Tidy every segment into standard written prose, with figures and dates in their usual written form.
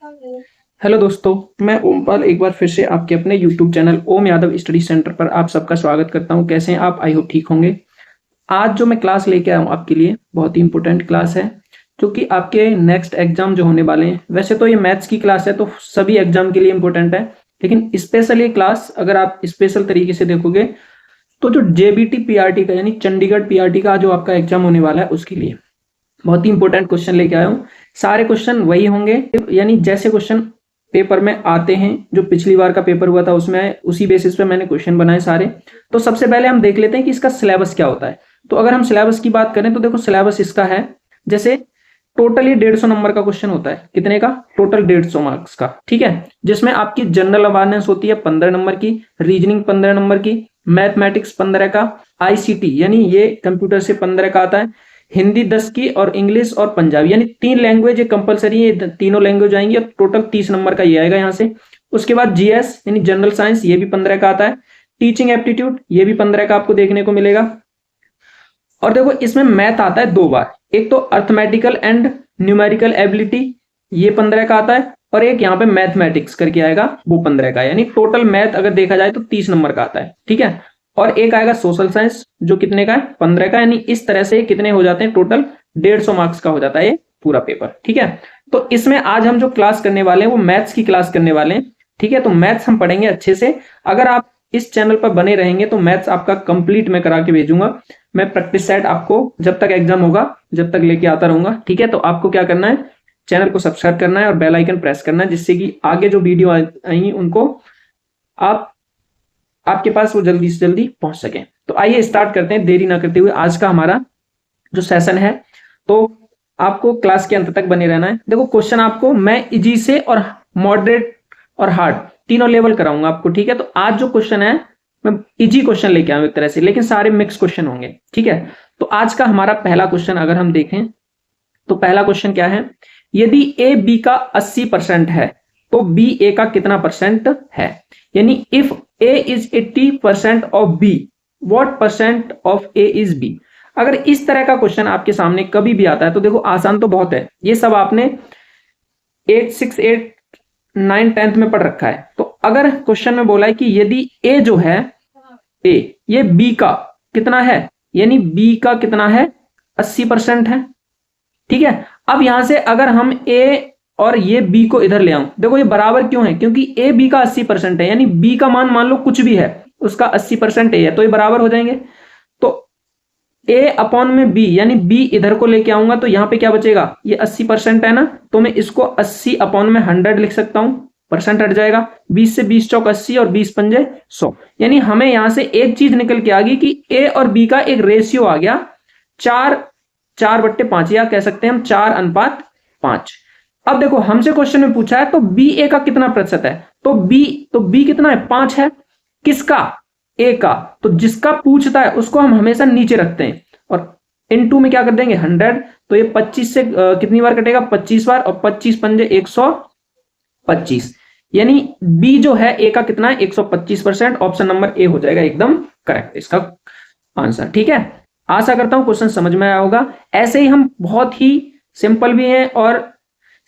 Hello दोस्तों, मैं ओमपाल एक बार फिर से आपके अपने यूट्यूब चैनल ओम यादव स्टडी सेंटर पर आप सबका स्वागत करता हूं। कैसे हैं आप? आई होप ठीक होंगे। आज जो मैं क्लास लेके आया हूं आपके लिए बहुत ही इंपॉर्टेंट क्लास है, जो कि आपके नेक्स्ट एग्जाम जो होने वाले हैं। वैसे तो ये मैथ्स की क्लास है तो सभी एग्जाम के लिए इंपॉर्टेंट है, लेकिन स्पेशल ये क्लास अगर आप स्पेशल तरीके से देखोगे तो जो जेबीटी पीआरटी का यानी चंडीगढ़ पीआरटी का जो आपका एग्जाम होने वाला है उसके लिए बहुत ही इंपॉर्टेंट क्वेश्चन लेके आया हूँ। सारे क्वेश्चन वही होंगे, यानी जैसे क्वेश्चन पेपर में आते हैं, जो पिछली बार का पेपर हुआ था उसमें उसी बेसिस पे मैंने क्वेश्चन बनाए सारे। तो सबसे पहले हम देख लेते हैं कि इसका सिलेबस क्या होता है। तो अगर हम सिलेबस की बात करें तो देखो सिलेबस इसका है, जैसे टोटली 150 नंबर का क्वेश्चन होता है। कितने का? टोटल 150 मार्क्स का, ठीक है। जिसमें आपकी जनरल अवेयरनेस होती है 15 नंबर की, रीजनिंग 15 नंबर की, मैथमेटिक्स 15 का, आईसीटी यानी ये कंप्यूटर से 15 का आता है, हिंदी 10 की, और इंग्लिश और पंजाबी यानी 3 लैंग्वेज कंपलसरी है। तीनों लैंग्वेज आएंगी और टोटल 30 नंबर का ये आएगा यहाँ से। उसके बाद जीएस यानी जनरल साइंस, ये भी 15 का आता है। टीचिंग एप्टीट्यूड ये भी 15 का आपको देखने को मिलेगा। और देखो इसमें मैथ आता है 2 बार, एक तो अर्थमेटिकल एंड न्यूमेरिकल एबिलिटी ये 15 का आता है, और एक यहाँ पे मैथमेटिक्स करके आएगा वो 15 का। यानी टोटल मैथ अगर देखा जाए तो 30 नंबर का आता है, ठीक है। और एक आएगा सोशल साइंस जो कितने का है? 15 का। यानी इस तरह से कितने हो जाते हैं? टोटल 150 मार्क्स का हो जाता है ये पूरा पेपर, ठीक है। तो इसमें आज हम जो क्लास करने वाले हैं वो मैथ्स की क्लास करने वाले हैं, ठीक है। तो मैथ्स हम पढ़ेंगे अच्छे से। अगर आप इस चैनल पर बने रहेंगे तो मैथ्स आपका कंप्लीट मैं करा के भेजूंगा। मैं प्रैक्टिस सेट आपको जब तक एग्जाम होगा जब तक लेके आता रहूंगा, ठीक है। तो आपको क्या करना है? चैनल को सब्सक्राइब करना है और बेल आइकन प्रेस करना है, जिससे कि आगे जो वीडियो आई उनको आपके पास वो जल्दी से जल्दी पहुंच सके। तो आइए स्टार्ट करते हैं देरी ना करते हुए आज का हमारा जो सेशन है। तो आपको क्लास के अंत तक बने रहना है। देखो क्वेश्चन आपको मैं इजी से और मॉडरेट और हार्ड तीनों लेवल कराऊंगा आपको, ठीक है। तो आज जो क्वेश्चन है मैं इजी क्वेश्चन लेके आऊंगा एक तरह से, लेकिन सारे मिक्स क्वेश्चन होंगे, ठीक है। तो आज का हमारा पहला क्वेश्चन अगर हम देखें तो पहला क्वेश्चन क्या है? यदि ए बी का 80% है तो बी ए का कितना परसेंट है? यानी if A is 80% of B, what percent of A is B. अगर इस तरह का क्वेश्चन आपके सामने कभी भी आता है तो देखो आसान तो बहुत है, ये सब आपने 8, 6, 8, 9, 10th में पढ़ रखा है। तो अगर क्वेश्चन में बोला है कि यदि ए जो है ए ये बी का कितना है, यानी बी का कितना है? 80% है, ठीक है। अब यहां से अगर हम ए और ये बी को इधर ले आऊं, देखो ये बराबर क्यों है? क्योंकि ए बी का 80% है, यानी बी का मान लो कुछ भी है उसका 80% ए है, तो ये बराबर हो जाएंगे। तो ए अपॉन में बी, यानी बी इधर को लेके आऊंगा तो यहां पे क्या बचेगा? ये 80% है ना, तो मैं इसको 80 अपॉन में 100 लिख सकता हूं, परसेंट हट जाएगा। 20 से 20 चौक 80 और 20 पंजे 100। यानी हमें यहां से एक चीज निकल के आ गई कि ए और बी का एक रेशियो आ गया 4/5, या कह सकते हैं हम 4:5। अब देखो हमसे क्वेश्चन में पूछा है तो बी ए का कितना प्रतिशत है? तो बी कितना है? 5 है। किसका? ए का। तो जिसका पूछता है उसको हम हमेशा नीचे रखते हैं और इनटू में क्या कर देंगे? 100। तो ये 25 से कितनी बार कटेगा? 25 बार, और 25 पंजे 125। यानी बी जो है ए का कितना है? 125%। ऑप्शन नंबर ए हो जाएगा एकदम करेक्ट इसका आंसर, ठीक है। आशा करता हूं क्वेश्चन समझ में आया होगा। ऐसे ही हम बहुत ही सिंपल भी हैं और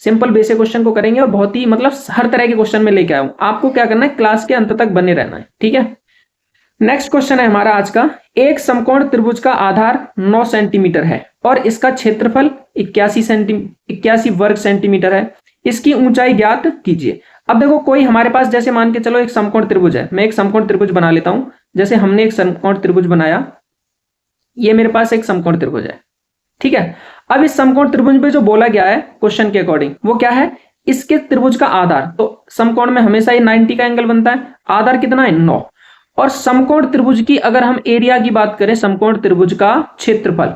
सिंपल बेसिक क्वेश्चन को करेंगे और बहुत ही मतलब हर तरह के क्वेश्चन में लेके आया हूं। आपको क्या करना है? क्लास के अंत तक बने रहना है, ठीक है। नेक्स्ट क्वेश्चन है हमारा आज का। एक समकोण त्रिभुज का आधार 9 सेंटीमीटर है और इसका क्षेत्रफल 81 वर्ग सेंटीमीटर है। इसकी ऊंचाई ज्ञात कीजिए। अब देखो कोई हमारे पास, जैसे मान के चलो एक समकोण त्रिभुज है, मैं एक समकोण त्रिभुज बना लेता हूं। जैसे हमने एक समकोण त्रिभुज बनाया, ये मेरे पास एक समकोण त्रिभुज है, ठीक है। अब इस समकोण त्रिभुज पे जो बोला गया है क्वेश्चन के अकॉर्डिंग वो क्या है? इसके त्रिभुज का आधार, तो समकोण में हमेशा ये 90 का एंगल बनता है। आधार कितना है? 9। और समकोण त्रिभुज की अगर हम एरिया की बात करें, समकोण त्रिभुज का क्षेत्रफल,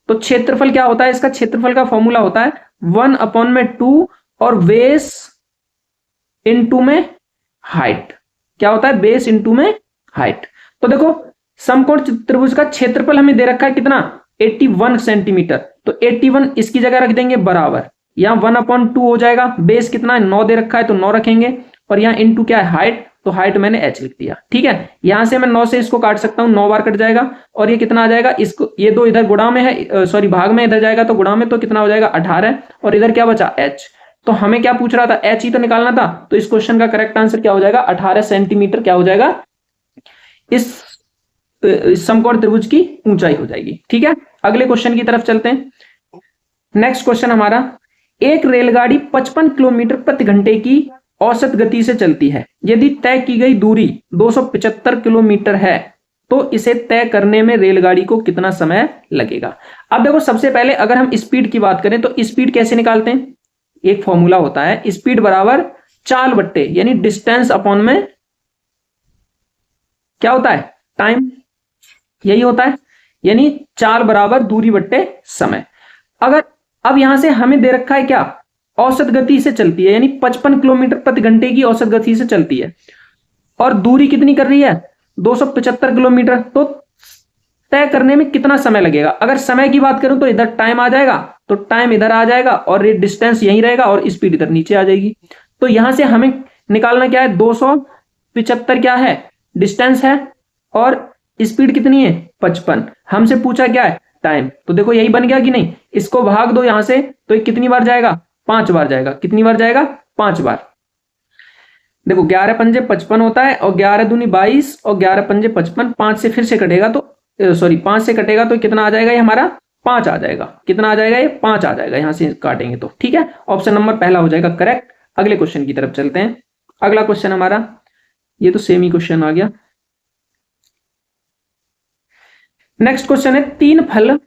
तो क्षेत्रफल क्या होता है? इसका क्षेत्रफल का फॉर्मूला होता है 1/2 और बेस इनटू में हाइट। क्या होता है? बेस इनटू में हाइट। तो देखो समकोण त्रिभुज का क्षेत्रफल हमें दे रखा है कितना? 81 सेंटीमीटर। तो 81 इसकी जगह रख देंगे बराबर, यहां 1/2 हो जाएगा। बेस कितना है? 9 दे रखा है तो 9 रखेंगे, और यहां इनटू क्या है? हाइट। तो हाइट मैंने h लिख दिया, ठीक है। यहां से मैं 9 से इसको काट सकता हूं, 9 बार कट जाएगा, और ये कितना आ जाएगा? इसको ये 2 इधर गुणा में है, सॉरी भाग में, इधर जाएगा तो गुणा में, तो कितना हो जाएगा? 18। और इधर क्या बचा? h। तो हमें क्या पूछ रहा था, एच ही तो निकालना था। तो इस क्वेश्चन का करेक्ट आंसर क्या हो जाएगा, 18 सेंटीमीटर क्या हो जाएगा, इस समकोण त्रिभुज की ऊंचाई हो जाएगी। ठीक है, अगले क्वेश्चन की तरफ चलते हैं। नेक्स्ट क्वेश्चन हमारा, एक रेलगाड़ी 55 किलोमीटर प्रति घंटे की औसत गति से चलती है। यदि तय की गई दूरी 275 किलोमीटर है तो इसे तय करने में रेलगाड़ी को कितना समय लगेगा। अब देखो, सबसे पहले अगर हम स्पीड की बात करें तो स्पीड कैसे निकालते हैं, एक फॉर्मूला होता है, स्पीड बराबर चाल बट्टे यानी डिस्टेंस अपॉन में क्या होता है, टाइम, यही होता है, यानी चाल बराबर दूरी बट्टे समय। अगर अब यहां से हमें दे रखा है क्या, औसत गति से चलती है, यानी 55 किलोमीटर प्रति घंटे की औसत गति से चलती है, और दूरी कितनी कर रही है, 275 किलोमीटर। तो तय करने में कितना समय लगेगा, अगर समय की बात करूं तो इधर टाइम आ जाएगा, तो टाइम इधर आ जाएगा और ये डिस्टेंस यहीं रहेगा और स्पीड इधर नीचे आ जाएगी। तो यहां से हमें निकालना क्या है, 275 क्या है, डिस्टेंस है, और स्पीड कितनी है, 55। हमसे पूछा क्या है, टाइम। तो देखो यही बन गया कि नहीं, इसको भाग दो यहां से, तो ये कितनी बार जाएगा, 5 बार जाएगा। कितनी बार जाएगा, 5 बार। देखो 11 पंजे 55 होता है, और 11 दूनी 22, और 11 पंजे 55, 5 से फिर से कटेगा तो 5 से कटेगा तो कितना आ जाएगा, ये हमारा 5 आ जाएगा। कितना आ जाएगा, ये 5 आ जाएगा, यहां से काटेंगे तो। ठीक है, ऑप्शन नंबर पहला हो जाएगा करेक्ट। अगले क्वेश्चन की तरफ चलते हैं। अगला क्वेश्चन हमारा, ये तो सेम ही क्वेश्चन आ गया। नेक्स्ट क्वेश्चन है, 3 फल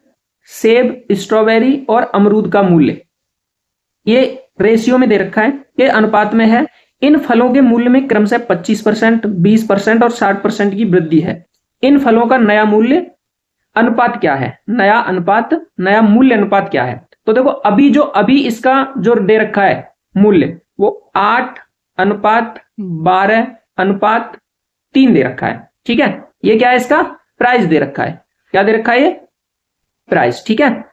सेब, स्ट्रॉबेरी और अमरूद का मूल्य ये रेशियो में दे रखा है, ये अनुपात में है। इन फलों के मूल्य में क्रमशः 25%, 20% और 60% की वृद्धि है। इन फलों का नया मूल्य अनुपात क्या है, नया अनुपात, नया मूल्य अनुपात क्या है। तो देखो अभी इसका जो दे रखा है मूल्य, वो 8:12:3 दे रखा है। ठीक है, ये क्या है, इसका प्राइस दे रखा है। क्या दे रखा है, ये प्राइस। ठीक है,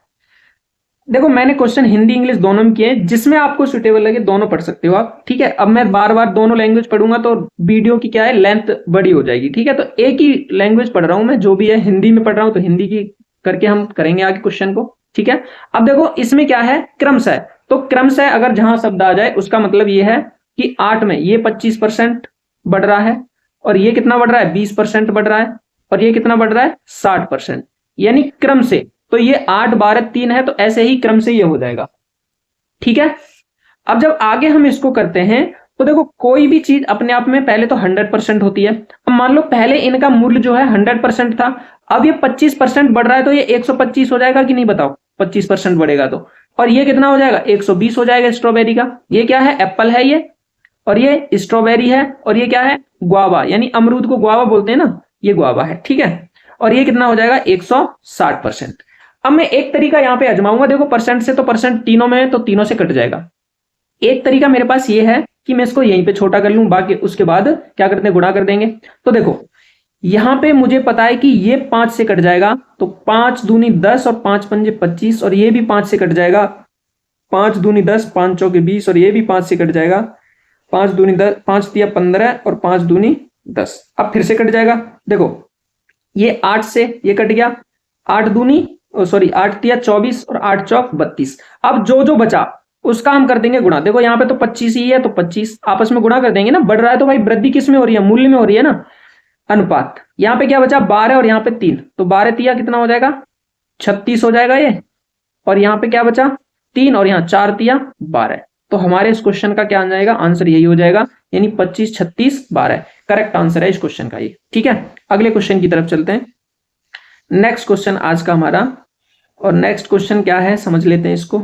देखो मैंने क्वेश्चन हिंदी इंग्लिश दोनों में किए, जिसमें आपको सुटेबल लगे दोनों पढ़ सकते हो आप। ठीक है, अब मैं बार बार दोनों लैंग्वेज पढ़ूंगा तो वीडियो की क्या है, लेंथ बड़ी हो जाएगी। ठीक है, तो एक ही लैंग्वेज पढ़ रहा हूं मैं, जो भी है हिंदी में पढ़ रहा हूं तो हिंदी की करके हम करेंगे आगे क्वेश्चन को। ठीक है, अब देखो इसमें क्या है, क्रमशः। तो क्रमशः अगर जहां शब्द आ जाए उसका मतलब ये है कि 8 में ये 25% बढ़ रहा है, और ये कितना बढ़ रहा है, 20% बढ़ रहा है, और ये कितना बढ़ रहा है, 60%, यानी क्रम से। तो ये 8:12:3 है, तो ऐसे ही क्रम से ये हो जाएगा। ठीक है, अब जब आगे हम इसको करते हैं तो देखो कोई भी चीज अपने आप में पहले तो 100% होती है। अब मान लो पहले इनका मूल्य जो है 100% था, अब ये 25% बढ़ रहा है, तो ये 125 हो जाएगा कि नहीं, बताओ। 25% बढ़ेगा तो, और ये कितना हो जाएगा, 120 हो जाएगा स्ट्रॉबेरी का। ये क्या है, एप्पल है ये, और ये स्ट्रॉबेरी है, और ये क्या है, गुआवा, यानी अमरूद को गुआवा बोलते हैं ना, ये गुआवा है। ठीक है, और ये कितना हो जाएगा, 160%। अब मैं एक तरीका यहां पे आजमाऊंगा, देखो परसेंट से तो परसेंट तीनों में है तो तीनों से कट जाएगा। एक तरीका मेरे पास ये है कि मैं इसको यहीं पे छोटा कर लूं, बाकी उसके बाद क्या करते हैं, गुणा कर देंगे। तो देखो यहां पे मुझे पता है कि ये 5 से कट जाएगा, तो 5 दूनी 10 और 5 पंजे 25, और ये भी 5 से कट जाएगा, 5 दूनी 10, 5 चौके 20, और ये भी 5 से कट जाएगा, 5 दूनी 10, 5 तिया 15 और 5 दूनी 10। अब फिर से कट जाएगा, देखो ये 8 से ये कट गया, 8 तिया 24 और 8 चौक 32। अब जो बचा उसका हम कर देंगे गुणा। देखो यहाँ पे तो 25 ही है, तो 25 आपस में गुणा कर देंगे ना, बढ़ रहा है तो भाई वृद्धि किस में हो रही है, मूल्य में हो रही है ना, अनुपात। यहाँ पे क्या बचा, 12 और यहाँ पे 3, तो 12 तिया कितना हो जाएगा, 36 हो जाएगा ये, और यहाँ पे क्या बचा, 3, और यहाँ 4 तिया 12। तो हमारे इस क्वेश्चन का क्या आ जाएगा, आंसर यही हो जाएगा, यानी 25, 36, 12 करेक्ट आंसर है इस क्वेश्चन का ये। ठीक है, अगले क्वेश्चन की तरफ चलते हैं। नेक्स्ट क्वेश्चन आज का हमारा, और नेक्स्ट क्वेश्चन क्या है समझ लेते हैं इसको।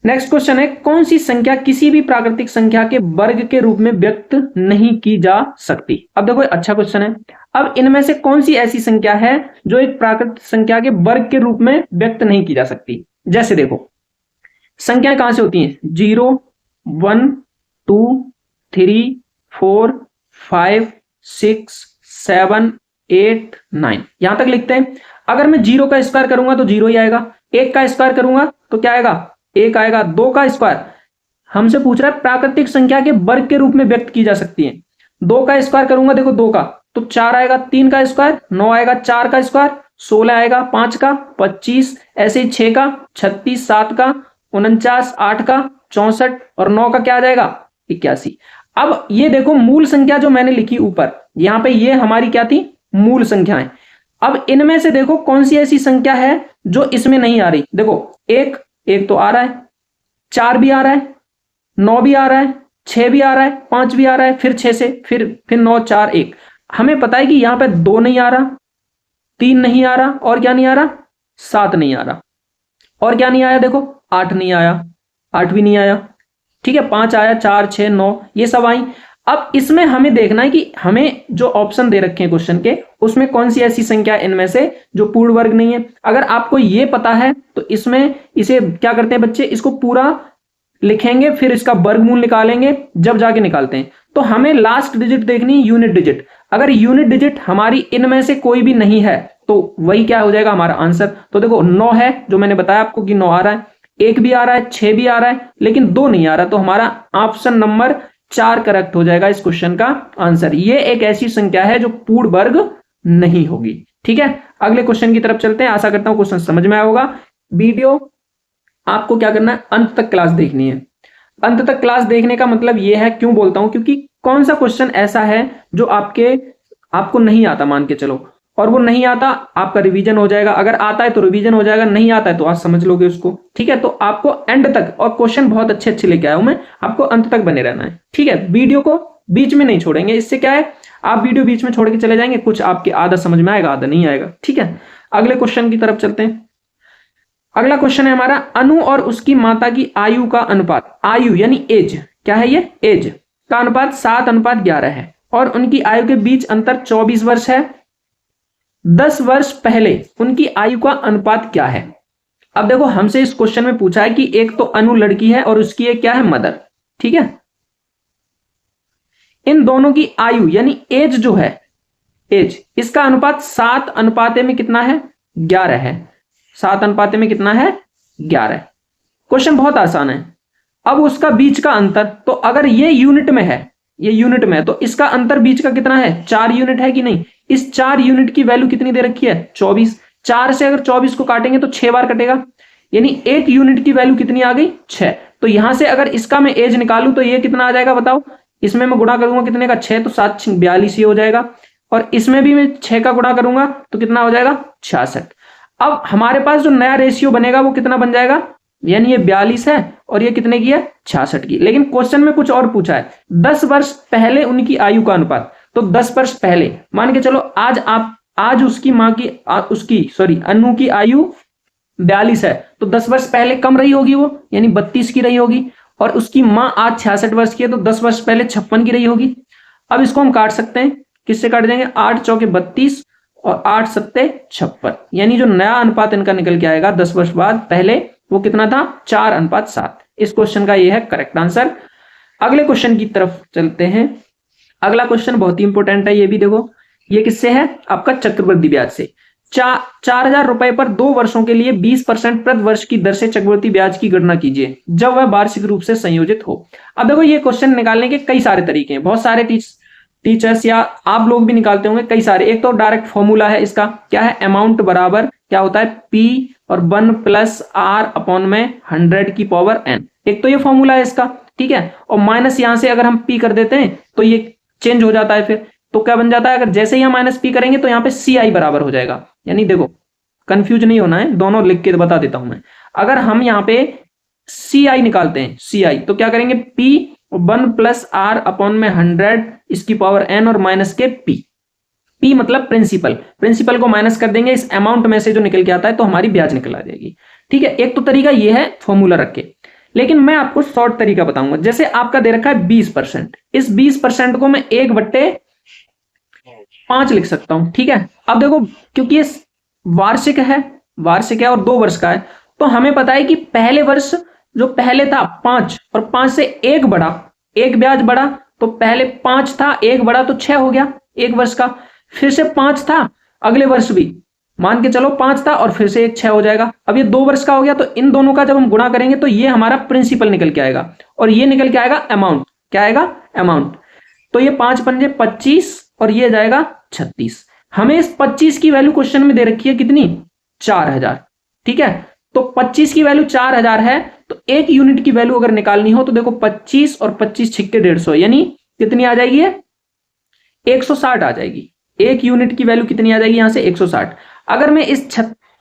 नेक्स्ट क्वेश्चन है, कौन सी संख्या किसी भी प्राकृतिक संख्या के वर्ग के रूप में व्यक्त नहीं की जा सकती। अब देखो अच्छा क्वेश्चन है। अब इनमें से कौन सी ऐसी संख्या है जो एक प्राकृतिक संख्या के वर्ग के रूप में व्यक्त नहीं की जा सकती। जैसे देखो संख्याएं कहां से होती हैं, 0, 1, 2, 3, 4, 5, 6, 7, 8, 9 यहां तक लिखते हैं। अगर मैं 0 का स्क्वायर करूंगा तो 0 ही आएगा, 1 का स्क्वायर करूंगा तो क्या आएगा, 1 आएगा, 2 का स्क्वायर हमसे पूछ रहा है प्राकृतिक संख्या के वर्ग के रूप में व्यक्त की जा सकती है। 2 का स्क्वायर करूंगा, देखो 2 का तो 4 आएगा, 3 का स्क्वायर 9 आएगा, 4 का स्क्वायर 16 आएगा, 5 का 25, ऐसे ही 6 का 36, 7 का 49, 8 का 64 और 9 का क्या आ जाएगा 81। अब ये देखो मूल संख्या जो मैंने लिखी ऊपर, यहां पे ये हमारी क्या थी मूल संख्याएं। अब इनमें से देखो कौन सी ऐसी संख्या है जो इसमें नहीं आ रही। देखो एक एक तो आ रहा है, 4 भी आ रहा है, 9 भी आ रहा है, 6 भी आ रहा है, 5 भी आ रहा है, फिर 6 से फिर 9 4 1। हमें पता है कि यहां पे 2 नहीं आ रहा, 3 नहीं आ रहा, और क्या नहीं आ रहा 7 नहीं आ रहा, और क्या नहीं आया देखो 8 नहीं आया, 8 भी नहीं आया, ठीक है 5 आया, 4 6 9 ये सब आई। अब इसमें हमें देखना है कि हमें जो ऑप्शन दे रखे हैं क्वेश्चन के उसमें कौन सी ऐसी संख्या इनमें से जो पूर्ण वर्ग नहीं है। अगर आपको ये पता है तो इसमें इसे क्या करते हैं बच्चे, इसको पूरा लिखेंगे फिर इसका वर्गमूल निकालेंगे, जब जाके निकालते हैं तो हमें लास्ट डिजिट देखनी यूनिट डिजिट। अगर यूनिट डिजिट हमारी इनमें से कोई भी नहीं है तो वही क्या हो जाएगा हमारा आंसर। तो देखो 9 है जो मैंने बताया आपको कि 9 आ रहा है, 1 भी आ रहा है, 6 भी आ रहा है, लेकिन 2 नहीं आ रहा, तो हमारा ऑप्शन नंबर 4 करेक्ट हो जाएगा इस क्वेश्चन का आंसर। ये एक ऐसी संख्या है जो पूर्ण वर्ग नहीं होगी। ठीक है, अगले क्वेश्चन की तरफ चलते हैं। आशा करता हूं क्वेश्चन समझ में आया होगा। वीडियो आपको क्या करना है, अंत तक क्लास देखनी है। अंत तक क्लास देखने का मतलब यह है, क्यों बोलता हूं, क्योंकि कौन सा क्वेश्चन ऐसा है जो आपको नहीं आता मान के चलो, और वो नहीं आता आपका रिवीजन हो जाएगा। अगर आता है तो रिवीजन हो जाएगा, नहीं आता है तो आज समझ लोगे उसको। ठीक है, तो आपको एंड तक, और क्वेश्चन बहुत अच्छे अच्छे लेके आया हूं मैं, आपको अंत तक बने रहना है। ठीक है, वीडियो को बीच में नहीं छोड़ेंगे। इससे क्या है, आप वीडियो बीच में छोड़ के चले जाएंगे, कुछ आपके आधा समझ में आएगा आधा नहीं आएगा। ठीक है, अगले क्वेश्चन की तरफ चलते हैं। अगला क्वेश्चन है हमारा, अनु और उसकी माता की आयु का अनुपात। आयु यानी एज, क्या है ये एज का अनुपात 7:11 है, और उनकी आयु के बीच अंतर 24 वर्ष है। 10 वर्ष पहले उनकी आयु का अनुपात क्या है। अब देखो हमसे इस क्वेश्चन में पूछा है कि एक तो अनु लड़की है और उसकी एक क्या है मदर। ठीक है, इन दोनों की आयु यानी एज जो है, एज इसका अनुपात 7 में कितना है 11 है। 7 में कितना है 11। क्वेश्चन बहुत आसान है। अब उसका बीच का अंतर, तो अगर ये यूनिट में है, ये यूनिट में है, तो इसका अंतर बीच का कितना है 4 यूनिट है कि नहीं। इस 4 यूनिट की वैल्यू कितनी दे रखी है 24। 4 से अगर 24 को काटेंगे तो 6 बार कटेगा, यानी 1 यूनिट की वैल्यू कितनी आ गई 6। तो यहां से अगर इसका मैं एज निकालूं तो ये कितना आ जाएगा बताओ। इसमें मैं गुणा करूंगा कितने का 6, तो 7 42 ही हो जाएगा, और इसमें भी मैं 6 का गुणा करूंगा तो कितना हो जाएगा 66। अब हमारे पास जो नया रेशियो बनेगा वो कितना बन जाएगा, यानी ये 42 है और ये कितने की है 66 की। लेकिन क्वेश्चन में कुछ और पूछा है, 10 वर्ष पहले उनकी आयु का अनुपात। तो 10 वर्ष पहले मान के चलो आज उसकी मां की अनु की आयु 42 है, तो 10 वर्ष पहले कम रही होगी वो, यानी 32 की रही होगी, और उसकी मां आज 66 वर्ष की है, तो 10 वर्ष पहले 56 की रही होगी। अब इसको हम काट सकते हैं, किससे काट देंगे, 8 चौके 32 और 8 सत्ते 56, यानी जो नया अनुपात इनका निकल के आएगा 10 वर्ष बाद पहले, वो कितना था 4:7। इस क्वेश्चन का ये है करेक्ट आंसर। अगले क्वेश्चन की तरफ चलते हैं। अगला क्वेश्चन बहुत ही इंपॉर्टेंट है, ये भी देखो, ये किससे है आपका चक्रवृद्धि ब्याज से। 4,000 रुपए पर 2 वर्षों के लिए 20% प्रति वर्ष की दर से चक्रवृद्धि ब्याज की गणना कीजिए जब वह वार्षिक रूप से संयोजित हो। अब देखो ये क्वेश्चन निकालने के कई सारे तरीके हैं, बहुत सारे टीचर्स या आप लोग भी निकालते होंगे कई सारे। एक तो डायरेक्ट फॉर्मूला है इसका, क्या है, अमाउंट बराबर क्या होता है P और 1 + R/100⁴n। एक तो ये फॉर्मूला है इसका, ठीक है, और माइनस यहां से अगर हम P कर देते हैं तो ये चेंज हो जाता है, फिर तो क्या बन जाता है, अगर जैसे ही हम -P करेंगे तो यहाँ पे CI बराबर हो जाएगा। यानी देखो कंफ्यूज नहीं होना है, दोनों लिख के बता देता हूं मैं। अगर हम यहाँ पे CI निकालते हैं, CI तो क्या करेंगे, P 1 + R/100⁴n और माइनस के P मतलब प्रिंसिपल को माइनस कर देंगे इस अमाउंट में से जो निकल के आता है, तो हमारी ब्याज निकल आ जाएगी। ठीक है, एक तो तरीका ये है फॉर्मूला रख के, लेकिन मैं आपको शॉर्ट तरीका बताऊंगा। जैसे आपका दे रखा है 20%, इस 20% को मैं 1/5 लिख सकता हूं। ठीक है, अब देखो क्योंकि ये वार्षिक है और 2 वर्ष का है, तो हमें पता है कि पहले वर्ष जो पहले था 5, और 5 से 1 बढ़ा, 1 ब्याज बढ़ा, तो पहले 5 था, 1 बढ़ा तो 6 हो गया 1 वर्ष का। फिर से 5 था, अगले वर्ष भी मान के चलो 5 था, और फिर से 1 6 हो जाएगा। अब ये 2 वर्ष का हो गया, तो इन दोनों का जब हम गुणा करेंगे तो ये हमारा प्रिंसिपल निकल के आएगा, और ये निकल के आएगा अमाउंट। क्या आएगा, अमाउंट। तो ये 5 पंजे 25 और ये जाएगा 36। हमें इस 25 की वैल्यू क्वेश्चन में दे रखी है कितनी, 4000। ठीक है, तो 25 की वैल्यू 4000 है, तो 1 यूनिट की वैल्यू अगर निकालनी हो तो देखो 25 और 25 छिक्के 150, यानी कितनी आ जाएगी ये 160 आ जाएगी। 1 यूनिट की वैल्यू कितनी आ जाएगी यहां से 160। अगर मैं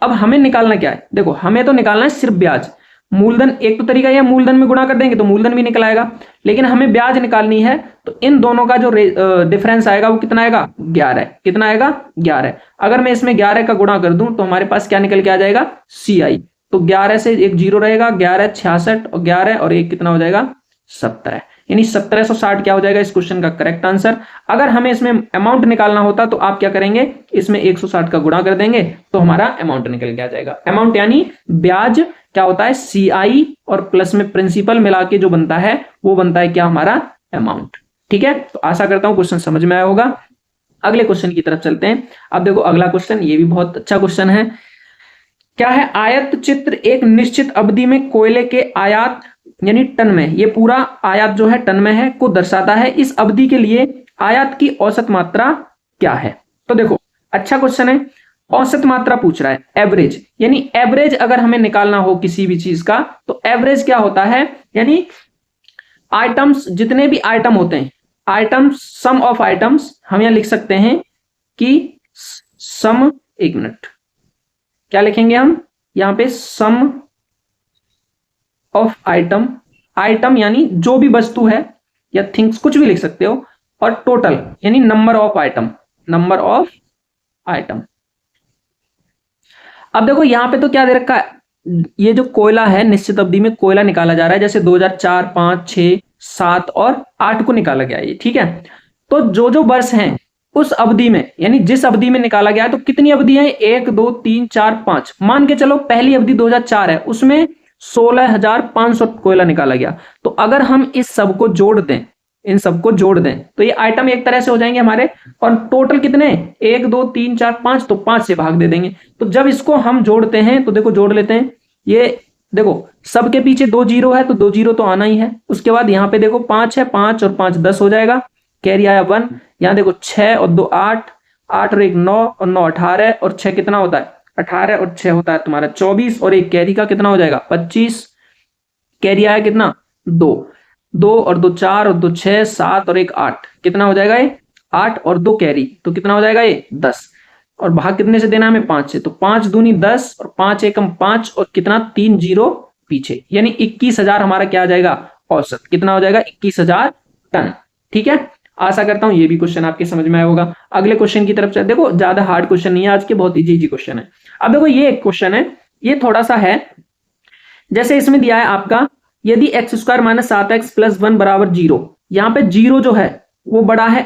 अब हमें निकालना क्या है, देखो हमें तो निकालना है सिर्फ ब्याज। मूलधन एक तो तरीका यह मूलधन में गुणा कर देंगे तो मूलधन भी निकल आएगा, लेकिन हमें ब्याज निकालनी है तो इन दोनों का जो डिफरेंस आएगा वो कितना आएगा 11। कितना आएगा 11। अगर मैं इसमें 11 का गुणा कर दूं तो हमारे पास क्या निकल के आ जाएगा CI। तो 11 से एक जीरो रहेगा, 11 66 और 11 और एक कितना हो जाएगा 17, यानी 1760 क्या हो जाएगा इस क्वेश्चन का करेक्ट आंसर। अगर हमें इसमें अमाउंट निकालना होता तो आप क्या करेंगे, इसमें 160 का गुणा कर देंगे तो हमारा अमाउंट निकल के आ जाएगा। अमाउंट यानी ब्याज क्या होता है CI और प्लस में प्रिंसिपल मिला के जो बनता है वो बनता है क्या हमारा अमाउंट। ठीक है, तो आशा करता हूं क्वेश्चन समझ में आया होगा। अगले क्वेश्चन की तरफ चलते हैं। अब देखो अगला क्वेश्चन, ये भी बहुत अच्छा क्वेश्चन है। क्या है, आयत चित्र एक निश्चित अवधि में कोयले के आयात यानी टन में, ये पूरा आयात जो है टन में है को दर्शाता है। इस अवधि के लिए आयात की औसत मात्रा क्या है। तो देखो अच्छा क्वेश्चन है, औसत मात्रा पूछ रहा है, एवरेज, यानी एवरेज अगर हमें निकालना हो किसी भी चीज का तो एवरेज क्या होता है, यानी आइटम्स जितने भी आइटम होते हैं, आइटम्स सम ऑफ आइटम्स, हम यहां लिख सकते हैं कि सम, एक मिनट क्या लिखेंगे हम यहां पे, सम ऑफ आइटम, आइटम यानी जो भी वस्तु है या थिंग्स कुछ भी लिख सकते हो, और टोटल यानी number of item, number of item. अब देखो यहां पे तो क्या दे रखा है, ये जो कोयला है निश्चित अवधि में कोयला निकाला जा रहा है, जैसे 2004 5 6 7 और 8 को निकाला गया है, ठीक है। तो जो जो वर्ष हैं उस अवधि में, यानी जिस अवधि में निकाला गया है, तो कितनी अवधि है 1 2 3 4 5, मान के चलो पहली अवधि 2004 है, उसमें 16,500 कोयला निकाला गया। तो अगर हम इस सब को जोड़ दें, इन सबको जोड़ दें तो ये आइटम एक तरह से हो जाएंगे हमारे, और टोटल कितने 1 2 3 4 5, तो 5 से भाग दे देंगे। तो जब इसको हम जोड़ते हैं तो देखो जोड़ लेते हैं, ये देखो सबके पीछे 2 जीरो है तो 2 जीरो तो आना ही है। उसके बाद यहाँ पे देखो 5 है, 5 और 5 10 हो जाएगा, कैरी आया 1। यहाँ देखो 6 और 2 8, 8 और 1 9 और 9 18 और 6 कितना होता है 18 और 6 होता है तुम्हारा 24, और एक कैरी का कितना हो जाएगा 25, कैरी आया कितना 2, 2 और 2 4 और 2 6 7 और 1 8, कितना हो जाएगा ये 8 और 2 कैरी, तो कितना हो जाएगा ये 10, और भाग कितने से देना हमें 5 से, तो 5 दूनी 10 और 5 एकम 5 और कितना 3 जीरो पीछे, यानी 21,000 हमारा क्या आ जाएगा औसत, कितना हो जाएगा 21,000 टन। ठीक है, आशा करता हूं ये भी क्वेश्चन आपके समझ में आया होगा। अगले क्वेश्चन की तरफ चलते, देखो ज्यादा हार्ड क्वेश्चन नहीं है आज के, बहुत इजी क्वेश्चन है। अब देखो ये एक क्वेश्चन है, ये थोड़ा सा है, जैसे इसमें दिया है आपका, यदि x square minus 7x plus 1 बराबर 0, यहां पे 0 जो है वो बड़ा है,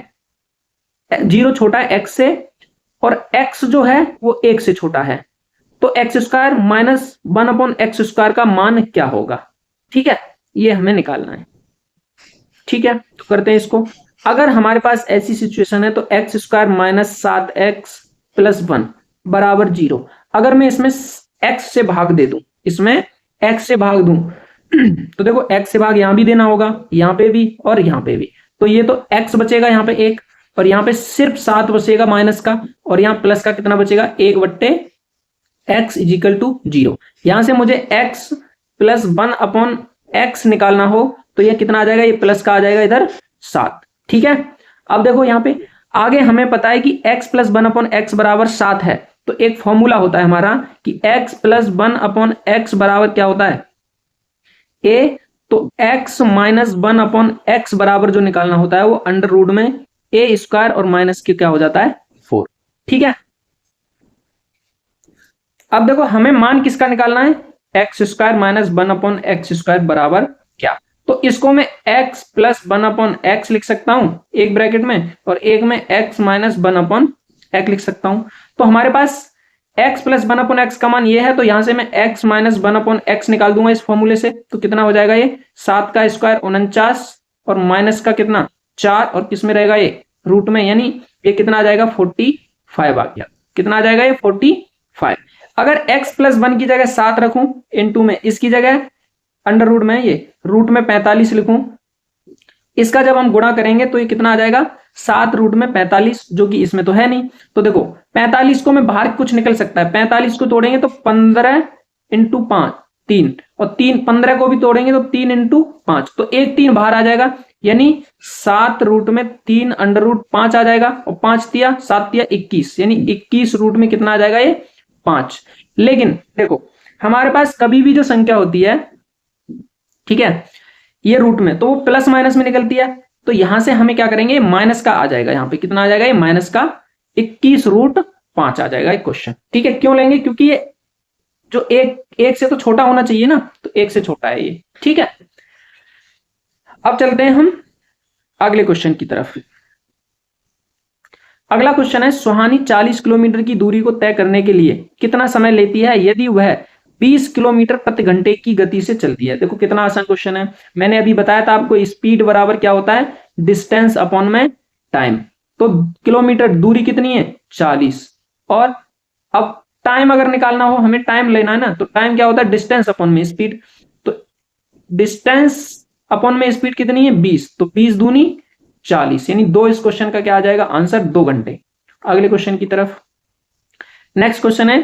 0 छोटा है x से, और x जो है वो 1 से छोटा है, तो x square minus 1 upon x square का मान क्या होगा। ठीक है, ये हमें निकालना है। ठीक है, तो करते हैं इसको। अगर हमारे पास ऐसी सिचुएशन है तो x square minus 7x plus 1 बराबर 0, अगर मैं इसमें x से भाग दे दूं, इसमें x से भाग दूं तो देखो x से भाग यहां भी देना होगा, यहां पे भी और यहां पे भी, तो ये तो x बचेगा यहाँ पे 1, और यहाँ पे सिर्फ 7 बचेगा माइनस का, और यहाँ प्लस का कितना बचेगा 1 बट्टे x इजिकल टू 0। यहां से मुझे x प्लस 1 अपॉन x निकालना हो तो ये कितना आ जाएगा, ये प्लस का आ जाएगा इधर 7। ठीक है, अब देखो यहाँ पे आगे हमें पता है कि x प्लस 1 अपॉन x बराबर 7 है, तो एक फॉर्मूला होता है हमारा कि x प्लस 1 अपॉन x बराबर क्या होता है a, तो x माइनस 1 अपॉन x बराबर जो निकालना होता है वो अंडर रूट में a स्क्वायर और माइनस के क्या हो जाता है 4। ठीक है, अब देखो हमें मान किसका निकालना है, x square minus 1 upon x square बराबर क्या, तो इसको मैं x प्लस 1 अपॉन एक्स लिख सकता हूं एक ब्रैकेट में, और एक में x माइनस 1 अपॉन एक्स लिख सकता हूं। तो हमारे पास x प्लस 1 अपॉन एक्स का मान ये है, तो यहां से मैं x माइनस 1 अपॉन एक्स निकाल दूंगा इस फॉर्मूले से, तो कितना हो जाएगा ये 7 का स्क्वायर 49 और माइनस का कितना 4, और किसमें रहेगा ये रूट में, यानी ये कितना आ जाएगा 45 आ गया, कितना आ जाएगा ये 45। अगर x प्लस 1 की जगह 7 रखूं इनटू में, इसकी जगह अंडर रूट में ये रूट में 45 लिखूं, इसका जब हम गुणा करेंगे तो ये कितना आ जाएगा 7 रूट में 45, जो कि इसमें तो है नहीं। तो देखो 45 को मैं बाहर कुछ निकल सकता है, 45 को तोड़ेंगे तो 15 इंटू 5 3, और 3 15 को भी तोड़ेंगे तो 3 इंटू 5, तो एक 3 बाहर आ जाएगा, यानी 7 रूट में 3 अंडर रूट 5 आ जाएगा, और 5 तिया 7 तिया 21, यानी 21 रूट में कितना आ जाएगा ये 5। लेकिन देखो हमारे पास कभी भी जो संख्या होती है, ठीक है, ये रूट में, तो वो प्लस माइनस में निकलती है, तो यहां से हमें क्या करेंगे, माइनस का आ जाएगा, यहां पे कितना आ जाएगा, ये माइनस का 21 रूट 5 आ जाएगा एक क्वेश्चन। ठीक है, क्यों लेंगे, क्योंकि ये जो एक से तो छोटा होना चाहिए ना, तो एक से छोटा है ये। ठीक है, अब चलते हैं हम अगले क्वेश्चन की तरफ। अगला क्वेश्चन है, सुहानी 40 किलोमीटर की दूरी को तय करने के लिए कितना समय लेती है यदि वह 20 किलोमीटर प्रति घंटे की गति से चलती है। देखो कितना आसान क्वेश्चन है, मैंने अभी बताया था आपको, स्पीड बराबर क्या होता है, डिस्टेंस अपॉन में टाइम। तो किलोमीटर दूरी कितनी है 40, और अब टाइम अगर निकालना हो, हमें टाइम लेना है ना, तो टाइम क्या होता है, डिस्टेंस अपॉन में स्पीड। तो डिस्टेंस अपॉन में स्पीड कितनी है 20, तो 20 दूनी 40, यानी दो, इस क्वेश्चन का क्या आ जाएगा आंसर, 2 घंटे। अगले क्वेश्चन की तरफ, नेक्स्ट क्वेश्चन है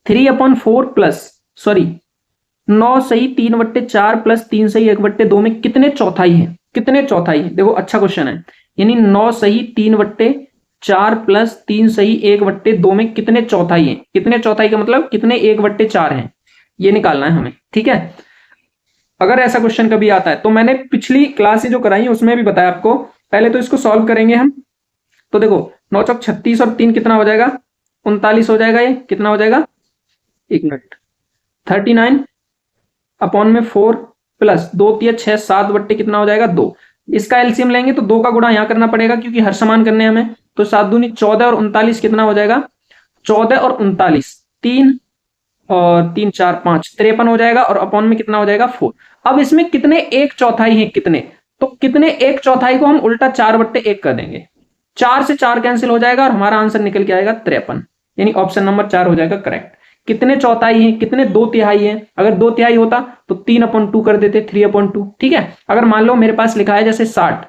3/4 प्लस 9 सही 3/4 प्लस 3 सही 1/2 में कितने चौथाई है, कितने चौथाई है। देखो अच्छा क्वेश्चन है, यानी 9 सही 3/4 प्लस 3 सही 1/2 में कितने चौथाई है, कितने चौथाई का मतलब कितने 1/4 हैं, ये निकालना है हमें। ठीक है, अगर ऐसा क्वेश्चन कभी आता है, तो मैंने पिछली क्लासें जो कराई उसमें भी बताया आपको। पहले तो इसको सॉल्व करेंगे हम, तो देखो 9 चौक 36 और 3 कितना हो जाएगा 39 हो जाएगा, ये कितना हो जाएगा, एक मिनट, 39 अपॉन में 4 प्लस 2 तिया 6 7 कितना हो जाएगा 2। इसका एलसीएम लेंगे तो 2 का गुणा यहां करना पड़ेगा क्योंकि हर समान करने हमें, तो 7 दूनी 14 और 39 कितना हो जाएगा 14 और 39, 3 और 3 4 5 53 हो जाएगा, और अपॉन में कितना हो जाएगा 4। अब इसमें कितने एक चौथाई है, कितने, तो कितने एक चौथाई को हम उल्टा 4/1 कर देंगे, 4 से 4 कैंसिल हो जाएगा और हमारा आंसर निकल के आएगा 53, यानी ऑप्शन नंबर 4 हो जाएगा करेक्ट। कितने चौथाई है, कितने 2/3 है, अगर 2/3 होता तो 3/2 कर देते, 3/2। ठीक है, अगर मान लो मेरे पास लिखा है जैसे 60,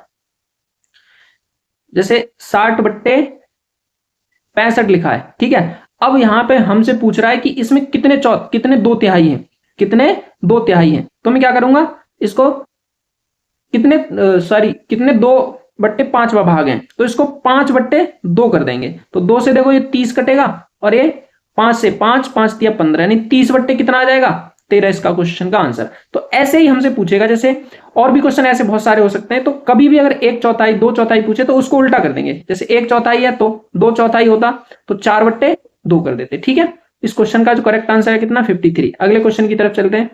जैसे 60/65 लिखा है, ठीक है, अब यहां पे हमसे पूछ रहा है कि इसमें कितने 2/3 हैं, कितने 2/3 हैं, तो मैं क्या करूंगा, इसको कितने कितने 2/5 भाग हैं, तो इसको 5/2 कर देंगे, तो 2 से देखो ये 30 कटेगा, और ये 5 से 5 5 तिया 15, यानी 30/, कितना आ जाएगा 13, इसका क्वेश्चन का आंसर। तो ऐसे ही हमसे पूछेगा, जैसे और भी क्वेश्चन ऐसे बहुत सारे हो सकते हैं, तो कभी भी अगर 1/4 2/4 पूछे तो उसको उल्टा कर देंगे, जैसे 1/4 है तो 2/4 होता तो 4/2 कर देते। ठीक है, इस क्वेश्चन का जो करेक्ट आंसर है कितना 53। अगले क्वेश्चन की तरफ चलते हैं।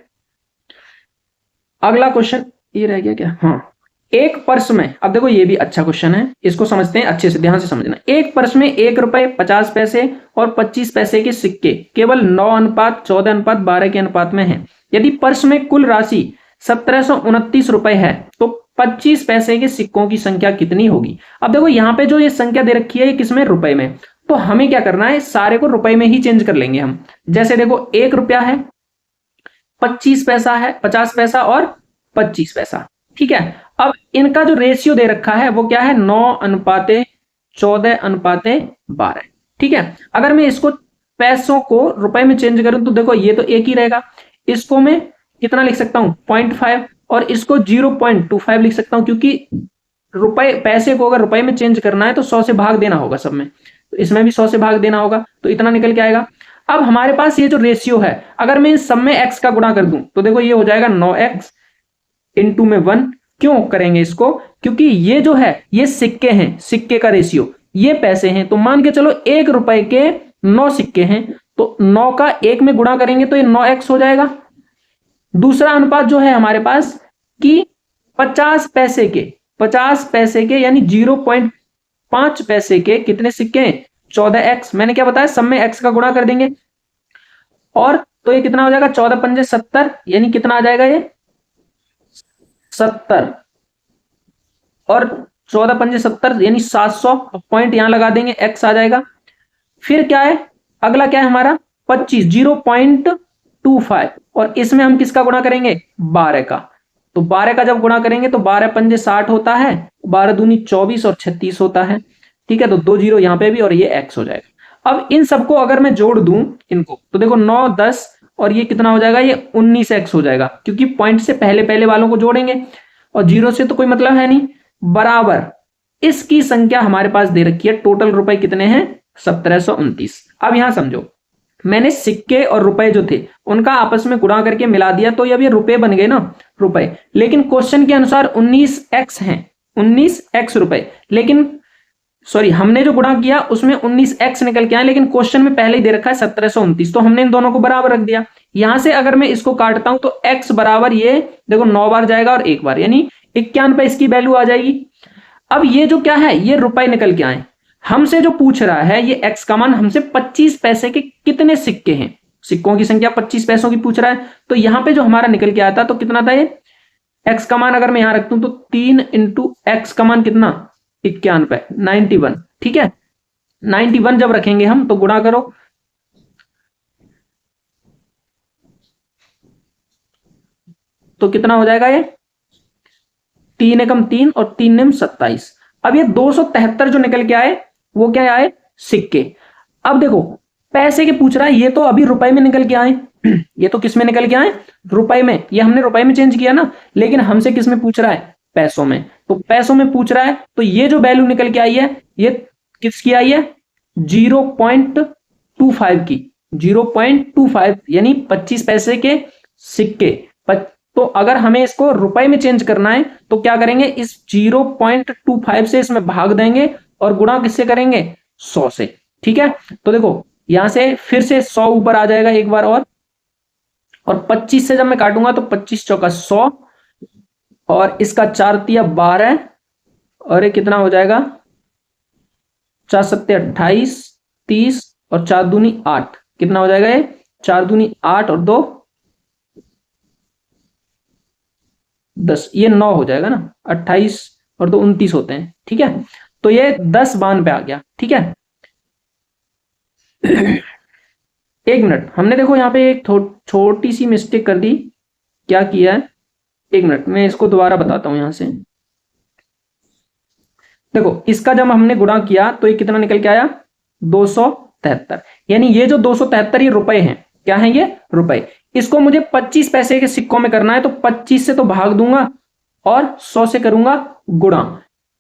अगला क्वेश्चन ये रह गया क्या, हाँ, एक पर्स में, अब देखो ये भी अच्छा क्वेश्चन है, इसको समझते हैं अच्छे से, ध्यान से समझना। एक पर्स में 1 रुपए 50 पैसे और 25 पैसे के सिक्के केवल 9:14:12 के अनुपात में है। यदि पर्स में कुल राशि 1729 रुपए है तो 25 पैसे के सिक्कों की संख्या कितनी होगी। अब देखो यहाँ पे जो ये संख्या दे रखी है ये किसमें, रुपए में, तो हमें क्या करना है, सारे को रुपए में ही चेंज कर लेंगे हम। जैसे देखो 1 रुपया है, 25 पैसा है, 50 पैसा और 25 पैसा। ठीक है, अब इनका जो रेशियो दे रखा है वो क्या है, 9:14:12। ठीक है, अगर मैं इसको पैसों को रुपए में चेंज करूं तो देखो ये तो एक ही रहेगा, इसको मैं कितना लिख सकता हूं 0.5, और इसको 0.25 लिख सकता हूं, क्योंकि रुपए, पैसे को अगर रुपए में चेंज करना है तो 100 से भाग देना होगा सब में, तो इसमें भी 100 से भाग देना होगा, तो इतना निकल के आएगा। अब हमारे पास ये जो रेशियो है, अगर मैं इन सब में x का गुणा कर दूं तो देखो ये हो जाएगा 9x इंटू में 1। क्यों करेंगे इसको, क्योंकि ये जो है ये सिक्के हैं, सिक्के का रेशियो, ये पैसे हैं, तो मान के चलो 1 रुपए के 9 सिक्के हैं, तो 9 का 1 में गुणा करेंगे तो ये 9x हो जाएगा। दूसरा अनुपात जो है हमारे पास कि 50 पैसे के यानी 0.5 पैसे के कितने सिक्के हैं 14x, मैंने क्या बताया, सब में x का गुणा कर देंगे, और तो ये कितना हो जाएगा 14×5 70, यानी कितना आ जाएगा ये 70, और 14×5 70 यानी 700, पॉइंट यहां लगा देंगे, x आ जाएगा। फिर क्या है, अगला क्या है हमारा 25, 0.25, और इसमें हम किसका गुणा करेंगे 12 का, तो 12 का जब गुणा करेंगे तो 12×5 60 होता है, 12 दूनी 24 और 36 होता है। ठीक है, तो 2 0 यहां पे भी, और ये x हो जाएगा। अब इन सबको अगर मैं जोड़ दूं इनको, तो देखो 9 10 और ये कितना हो जाएगा, ये 19x हो जाएगा, क्योंकि पॉइंट से पहले पहले वालों को जोड़ेंगे और जीरो से तो कोई मतलब है नहीं, बराबर इसकी संख्या हमारे पास दे रखी है, टोटल रुपए कितने हैं, 1729। अब यहां समझो, मैंने सिक्के और रुपए जो थे उनका आपस में गुणा करके मिला दिया, तो अब ये रुपए बन गए ना, रुपए। लेकिन क्वेश्चन के अनुसार 19x हैं, 19x रुपए, लेकिन सॉरी हमने जो गुणा किया उसमें 19x निकल के आया, लेकिन क्वेश्चन में पहले ही दे रखा है 1729, तो हमने इन दोनों को बराबर रख दिया। यहां से अगर मैं इसको काटता हूं तो x बराबर ये देखो 9 बार जाएगा और 1 बार, यानी 51 पे इसकी वैल्यू आ जाएगी। अब ये जो क्या है, ये रुपए निकल के आए। हमसे जो पूछ रहा है ये x का मान हमसे 25 पैसे के कितने सिक्के हैं, सिक्कों की संख्या 25 पैसों की पूछ रहा है, तो यहां पे जो हमारा निकल के आया था तो कितना था, ये x का मान अगर मैं यहां रखता हूं तो 3 इंटू एक्स का मान कितना, 91, 91, ठीक है। 91 जब रखेंगे हम तो गुणा करो, तो कितना हो जाएगा, ये 3 एकम 3 और 3 निम 27। अब ये 273 जो निकल के आए वो क्या आए, सिक्के। अब देखो पैसे के पूछ रहा है, ये तो अभी रुपए में निकल के आए, ये तो किस में निकल के आए, रुपए में, ये हमने रुपए में चेंज किया ना, लेकिन हमसे किस में पूछ रहा है, पैसों में। तो पैसों में पूछ रहा है तो ये जो वैल्यू निकल के आई है ये किसकी आई है, 0.25 की, 0.25 यानी 25 पैसे के सिक्के। तो अगर हमें इसको रुपए में चेंज करना है तो क्या करेंगे, इस 0.25 से इसमें भाग देंगे और गुणा किससे करेंगे, 100 से, ठीक है। तो देखो यहां से फिर से 100 ऊपर आ जाएगा एक बार और 25 से जब मैं काटूंगा तो 25 चौका 100 और इसका 4 तिया 12 और ये कितना हो जाएगा, 4 सत्ते 28, 30 और 4 दूनी 8, कितना हो जाएगा ये, 4 दूनी 8 और 2 10, ये 9 हो जाएगा ना, 28 और 2 29 होते हैं, ठीक है। तो ये 10 बान पे आ गया, ठीक है। एक मिनट, हमने देखो यहाँ पे एक छोटी सी मिस्टेक कर दी, क्या किया है, एक मिनट मैं इसको दोबारा बताता हूं। यहां से देखो इसका जब हमने गुणा किया तो ये कितना निकल के आया, 273, यानी ये जो 273 ये रुपए हैं, क्या है ये, रुपए। इसको मुझे 25 पैसे के सिक्कों में करना है, तो 25 से तो भाग दूंगा और 100 से करूंगा गुणा।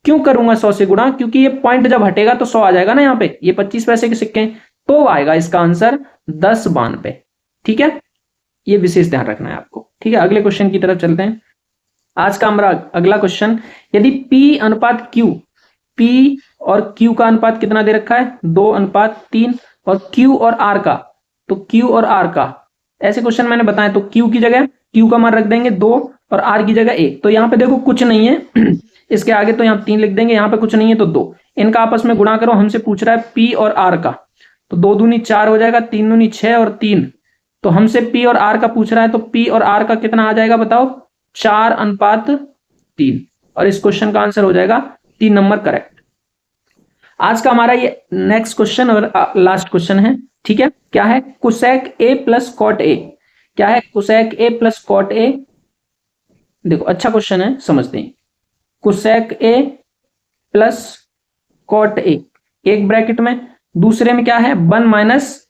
क्यों करूंगा 100 से गुणा, क्योंकि ये पॉइंट जब हटेगा तो 100 आ जाएगा ना यहाँ पे, ये 25 पैसे के सिक्के हैं, तो आएगा इसका आंसर 10 बान पे, ठीक है। ये विशेष ध्यान रखना है आपको, ठीक है। अगले क्वेश्चन की तरफ चलते हैं। आज का हमारा अगला क्वेश्चन, यदि P अनुपात Q, P और Q का अनुपात कितना दे रखा है, 2:3, और Q और R का, तो Q और R का ऐसे क्वेश्चन मैंने बताया, तो Q की जगह Q का मान रख देंगे 2 और R की जगह 1। तो यहाँ पे देखो कुछ नहीं है इसके आगे, तो यहाँ 3 लिख देंगे, यहाँ पे कुछ नहीं है तो 2, इनका आपस में गुणा करो। हमसे पूछ रहा है P और R का, तो 2 दूनी 4 हो जाएगा, 3 दूनी 6 और 3, तो हमसे P और R का पूछ रहा है, तो P और R का कितना आ जाएगा बताओ, 4:3, और इस क्वेश्चन का आंसर हो जाएगा 3 नंबर करेक्ट। आज का हमारा ये नेक्स्ट क्वेश्चन और लास्ट क्वेश्चन है, ठीक है। क्या है, cosec A plus cot A, क्या है, cosec A plus cot A। देखो अच्छा क्वेश्चन है, समझते हैं। Cosec A plus cot A, एक ब्रैकेट में, दूसरे में क्या है 1 माइनस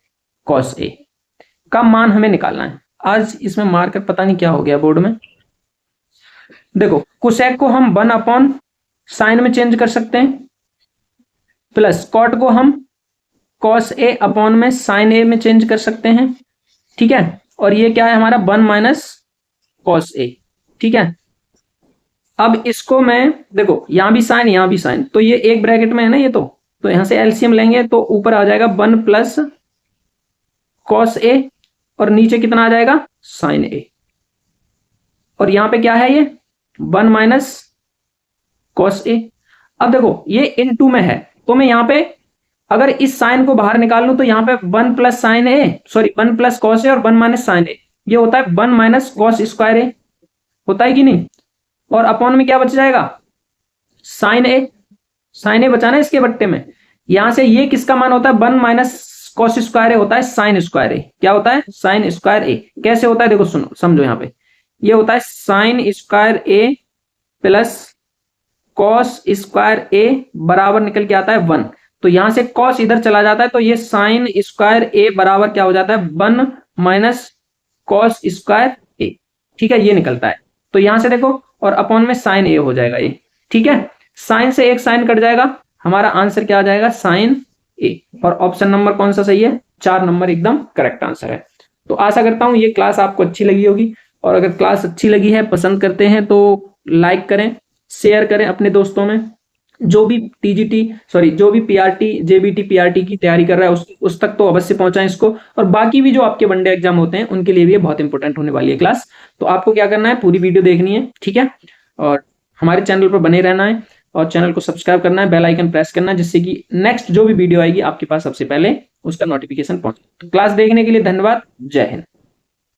कॉस A का मान हमें निकालना है। आज इसमें मार्कर पता नहीं क्या हो गया बोर्ड में। देखो कोसेक को हम 1 अपॉन साइन में चेंज कर सकते हैं, प्लस कॉट को हम कॉस A अपॉन में साइन A में चेंज कर सकते हैं, ठीक है। और ये क्या है हमारा 1 माइनस कॉस A, ठीक है। अब इसको मैं देखो यहां भी साइन यहां भी साइन, तो ये एक ब्रैकेट में है ना ये, तो यहां से एलसीएम लेंगे तो ऊपर आ जाएगा 1 प्लस कॉस A और नीचे कितना आ जाएगा साइन A, और यहां पे क्या है ये 1 माइनस कॉस A। अब देखो ये इनटू में है, तो मैं यहां पे अगर इस साइन को बाहर निकाल लूं तो यहां पे 1 plus sign A, sorry 1 plus cos A और 1 माइनस साइन A, ये होता है 1 माइनस कॉस स्क्वायर A, होता है कि नहीं। और अपॉन में क्या बच जाएगा साइन A, साइन A बचाना इसके बट्टे में। यहां से ये किसका मान होता है 1 माइनस कॉस स्क्वायर A होता है साइन स्क्वायर A, क्या होता है साइन स्क्वायर A। कैसे होता है देखो सुनो समझो, यहां पे ये होता है sine square A plus cos square A बराबर निकल के आता है 1, तो यहां से कॉस इधर चला जाता है, तो ये साइन स्क्वायर A बराबर क्या हो जाता है 1 माइनस कॉस स्क्वायर ए, ठीक है, ये निकलता है। तो यहां से देखो, और अपॉन में साइन ए हो जाएगा ये, ठीक है। साइन से एक साइन कट जाएगा, हमारा आंसर क्या आ जाएगा, साइन ए। और ऑप्शन नंबर कौन सा सही है, 4 नंबर एकदम करेक्ट आंसर है। तो आशा करता हूं ये क्लास आपको अच्छी लगी होगी, और अगर क्लास अच्छी लगी है, पसंद करते हैं, तो लाइक करें, शेयर करें अपने दोस्तों में। जो भी जो भी पीआरटी, जेबीटी, पीआरटी की तैयारी कर रहा है उस तक तो अवश्य पहुंचाएं इसको। और बाकी भी जो आपके वनडे एग्जाम होते हैं उनके लिए भी ये बहुत इंपॉर्टेंट होने वाली है क्लास। तो आपको क्या करना है, पूरी वीडियो देखनी है, ठीक है, और हमारे चैनल पर बने रहना है, और चैनल को सब्सक्राइब करना है, बेल आइकन प्रेस करना है, जिससे कि नेक्स्ट जो भी वीडियो आएगी आपके पास सबसे पहले उसका नोटिफिकेशन पहुंचे। तो क्लास देखने के लिए धन्यवाद। जय हिंद।